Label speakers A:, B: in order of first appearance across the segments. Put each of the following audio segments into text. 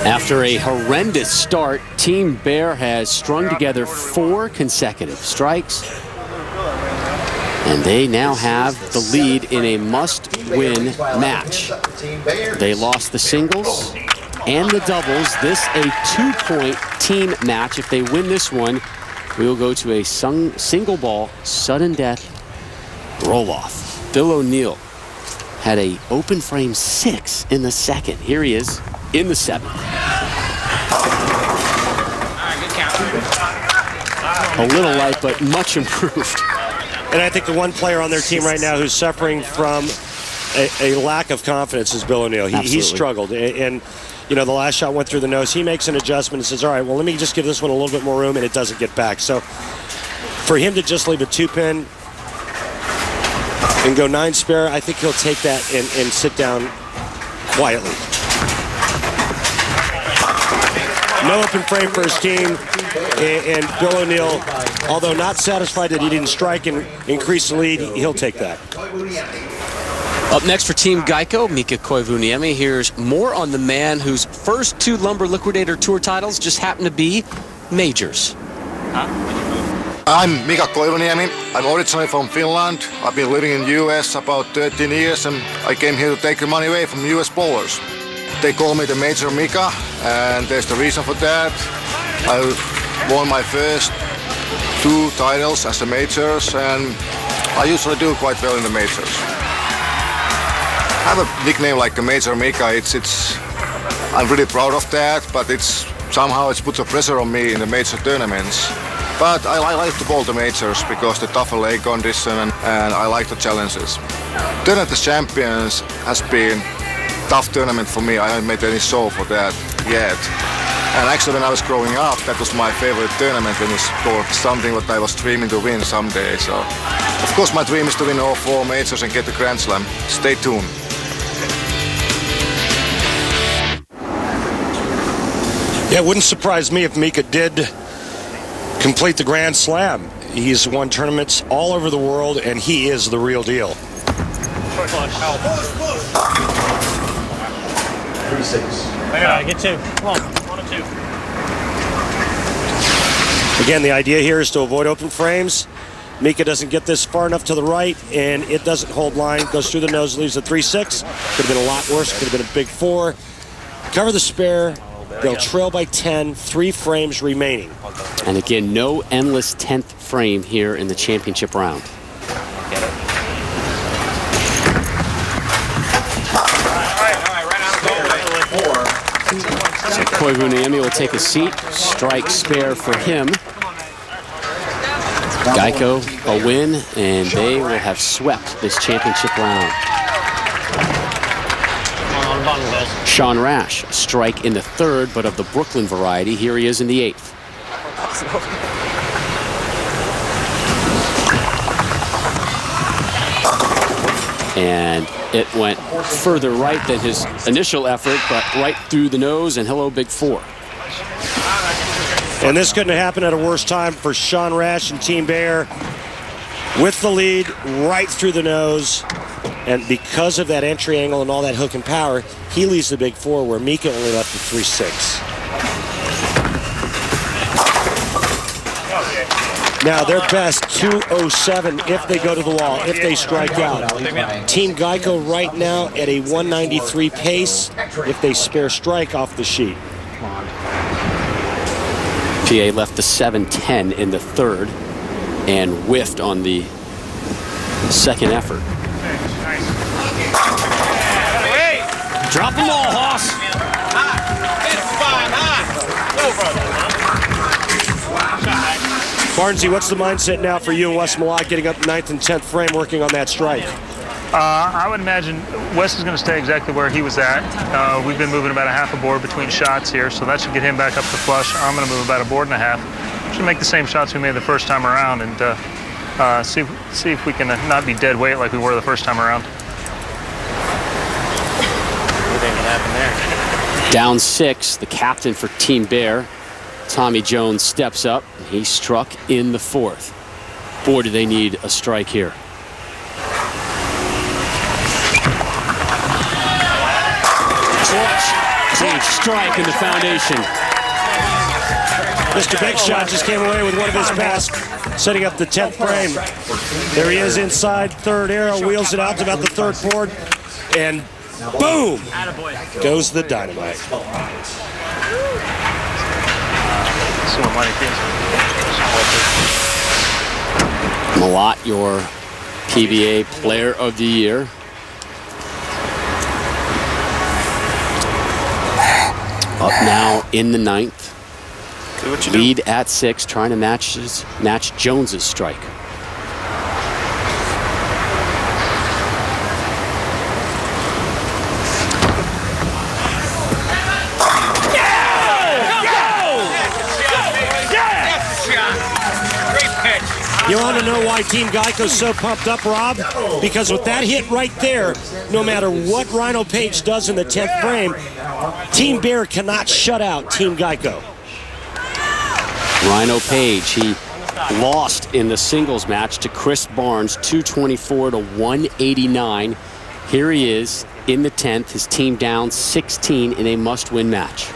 A: After a horrendous start, Team Bear has strung together 4 consecutive strikes. And they now have the lead in a must-win match. They lost the singles and the doubles. This a 2-point team match. If they win this one, we will go to a single ball sudden death roll-off. Bill O'Neill had a open frame 6 in the second. Here he is in the 7th. A little light, but much improved.
B: And I think the one player on their team right now who's suffering from a lack of confidence is Bill O'Neill. He struggled. And, you know, the last shot went through the nose. He makes an adjustment and says, all right, well, let me just give this one a little bit more room, and it doesn't get back. So for him to just leave a 2-pin and go 9 spare, I think he'll take that and sit down quietly. No open frame for his team, and Bill O'Neill, although not satisfied that he didn't strike and increase the lead, he'll take that.
A: Up next for Team Geico, Mika Koivuniemi. Here's more on the man whose first 2 Lumber Liquidator Tour titles just happen to be majors.
C: I'm Mika Koivuniemi. I'm originally from Finland. I've been living in the US about 13 years, and I came here to take the money away from US bowlers. They call me the Major Mika, and there's the reason for that. I won my first 2 titles as a majors, and I usually do quite well in the majors. I have a nickname like the Major Mika. I'm really proud of that, but somehow it puts a pressure on me in the major tournaments. But I like to bowl the majors because the tougher leg condition, and I like the challenges. Tournament of Champions has been tough tournament for me. I haven't made any show for that yet. And actually, when I was growing up, that was my favorite tournament when it's something that I was dreaming to win someday. So, of course, my dream is to win all 4 majors and get the Grand Slam. Stay tuned.
B: Yeah, it wouldn't surprise me if Mika did complete the Grand Slam. He's won tournaments all over the world, and he is the real deal.
D: 36.
E: Get 2. Come on. 1 and 2.
B: Again, the idea here is to avoid open frames. Mika doesn't get this far enough to the right, and it doesn't hold line. Goes through the nose, leaves a 3-6. Could have been a lot worse. Could have been a big 4. Cover the spare. They'll trail by 10. 3 frames remaining.
A: And again, no endless 10th frame here in the championship round. So Koivuniemi will take a seat. Strike spare for him. Geico a win, and they will have swept this championship round. Sean Rash, a strike in the 3rd, but of the Brooklyn variety. Here he is in the 8th. And it went further right than his initial effort, but right through the nose, and hello, big 4.
B: And this couldn't have happened at a worse time for Sean Rash and Team Bear. With the lead, right through the nose. And because of that entry angle and all that hook and power, he leaves the big 4, where Mika only left the 3-6. Now, their best 207 if they go to the wall, if they strike out. Team Geico right now at a 193 pace if they spare strike off the sheet.
A: PA left the 7-10 in the 3rd and whiffed on the 2nd effort. Drop them all, Hoss.
B: Barnesy, what's the mindset now for you and Wes Malott getting up 9th and 10th frame working on that strike?
E: I would imagine Wes is going to stay exactly where he was at. We've been moving about a half a board between shots here, so that should get him back up to flush. I'm going to move about a board and a half. Should make the same shots we made the first time around, and see if we can not be dead weight like we were the first time around.
F: Anything can happen there.
A: Down 6, the captain for Team Bear, Tommy Jones, steps up. He struck in the 4th. Boy, do they need a strike here. 18th strike in the foundation.
B: Mr. Big Shot just came away with one of his best, setting up the 10th frame. There he is inside third arrow, wheels it out to about the third board, and boom, goes the dynamite.
A: Malott, your PBA Player of the Year. Up now in the 9th. Lead at 6, trying to match Jones's strike.
B: You want to know why Team Geico's so pumped up, Rob? Because with that hit right there, no matter what Rhino Page does in the 10th frame, Team Bear cannot shut out Team Geico.
A: Rhino Page, he lost in the singles match to Chris Barnes, 224 to 189. Here he is in the 10th, his team down 16 in a must-win match.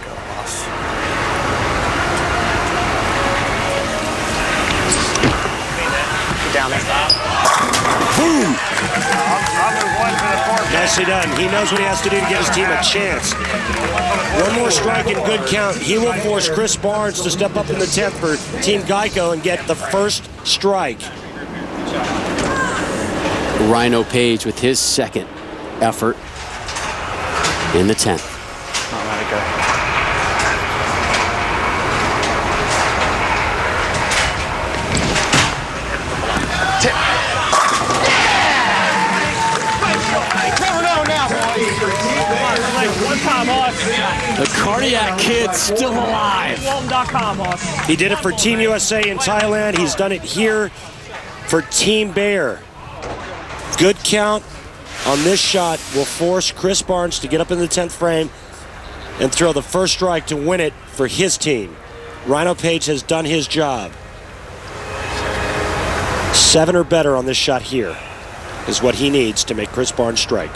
B: Boom! Nicely done. He knows what he has to do to give his team a chance. One more strike and good count. He will force Chris Barnes to step up in the 10th for Team Geico and get the first strike.
A: Rhino Page with his second effort in the 10th. The cardiac kid still alive.
B: He did it for Team USA in Thailand. He's done it here for Team Bear. Good count on this shot will force Chris Barnes to get up in the 10th frame and throw the first strike to win it for his team. Rhino Page has done his job. 7 or better on this shot here is what he needs to make Chris Barnes strike.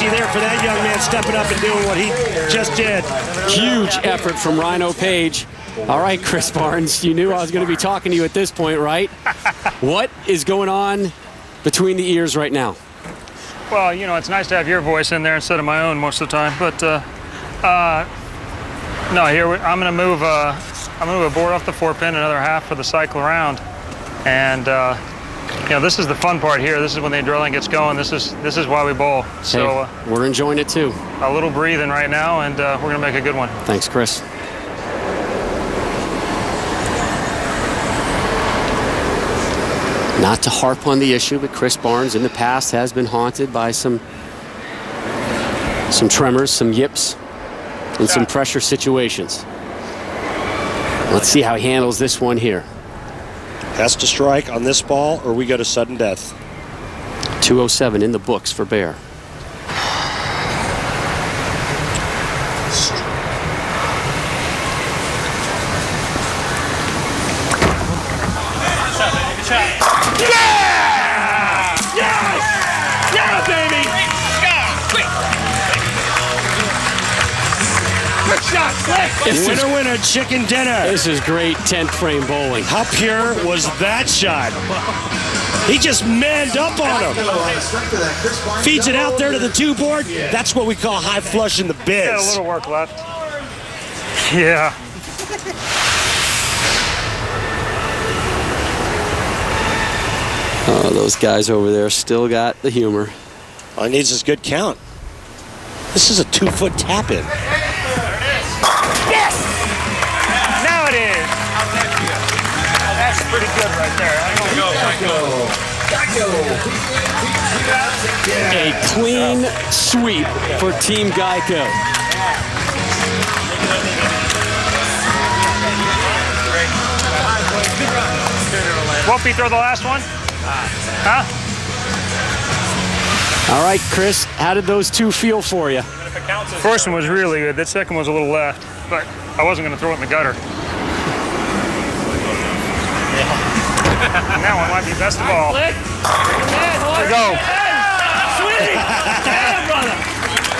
B: There for that young man stepping up and doing what he just did.
A: Huge effort from Rhino Page. All right, Chris Barnes, you knew I was going to be talking to you at this point, right? What is going on between the ears right now?
E: Well, you know, it's nice to have your voice in there instead of my own most of the time. But no, here I'm going to move a board off the 4-pin, another half for the cycle around, and. You know, this is the fun part here. This is when the adrenaline gets going. This is why we bowl. So
A: hey, we're enjoying it too.
E: A little breathing right now, and we're going to make a good one.
A: Thanks, Chris. Not to harp on the issue, but Chris Barnes in the past has been haunted by some tremors, some yips, and some pressure situations. Let's see how he handles this one here.
B: Has to strike on this ball or we go to sudden death.
A: 207 in the books for Bear.
E: Yeah! Yes! Yeah, baby! Good shot, Slick!
B: Winner, winner, chicken dinner.
A: This is great 10th frame bowling.
B: How pure was that shot? He just manned up on him. Feeds it out there to the 2 board. That's what we call high flush in the biz.
E: Got a little work left. Yeah.
A: Oh, those guys over there still got the humor.
B: All he needs is good count. This is a 2-foot tap-in.
E: Yes! Now it is. That's pretty good right there.
A: A clean sweep for Team Geico.
E: Won't throw the last one? Huh?
A: All right, Chris, how did those two feel for you?
E: First one was really good. That second was a little left, but I wasn't going to throw it in the gutter. And that one might be best of all.
D: Here we go. Sweetie! Yeah, brother!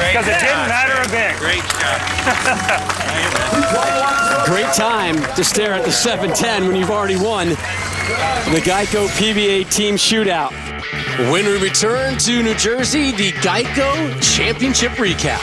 E: Because it didn't matter a bit.
F: Great job.
A: Great time to stare at the 7-10 when you've already won the Geico PBA team shootout. When we return to New Jersey, the Geico Championship recap.